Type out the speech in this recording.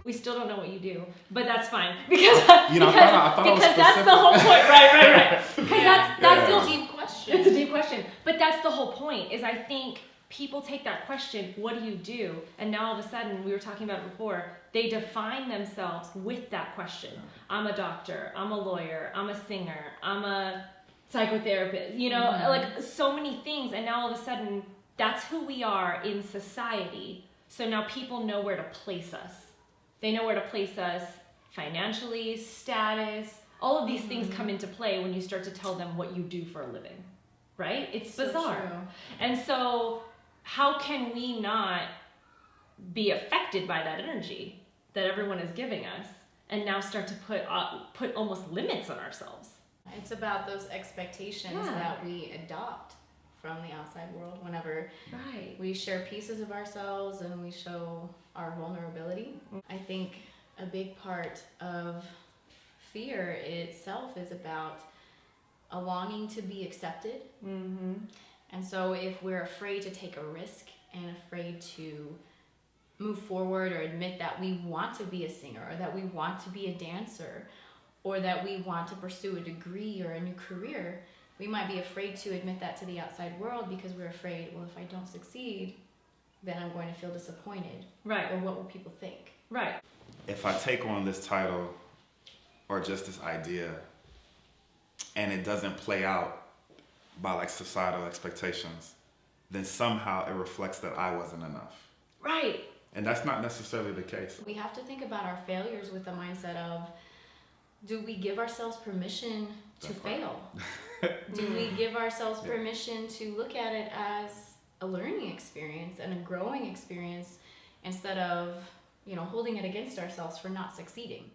We still don't know what you do, but that's fine because You know, I thought because that's the whole point, right? Because that's It's a deep question. It's a deep question, but that's the whole point. Is I think people take that question, "What do you do?" and now all of a sudden, we were talking about it before, they define themselves with that question. I'm a doctor. I'm a lawyer. I'm a singer. I'm a psychotherapist. You know, like so many things, and now all of a sudden, that's who we are in society. So now people know where to place us. They know where to place us financially, status. All of these things come into play when you start to tell them what you do for a living, right? It's bizarre. So true. And so how can we not be affected by that energy that everyone is giving us and now start to put almost limits on ourselves? It's about those expectations that we adopt from the outside world whenever we share pieces of ourselves and we show our vulnerability. I think a big part of fear itself is about a longing to be accepted. And so if we're afraid to take a risk and afraid to move forward or admit that we want to be a singer or that we want to be a dancer or that we want to pursue a degree or a new career, we might be afraid to admit that to the outside world because we're afraid, well, if I don't succeed, then I'm going to feel disappointed. Right. Or what will people think? Right. If I take on this title or just this idea and it doesn't play out by like societal expectations, then somehow it reflects that I wasn't enough. Right. And that's not necessarily the case. We have to think about our failures with the mindset of, do we give ourselves permission to fail? Do we give ourselves permission to look at it as a learning experience and a growing experience instead of, holding it against ourselves for not succeeding?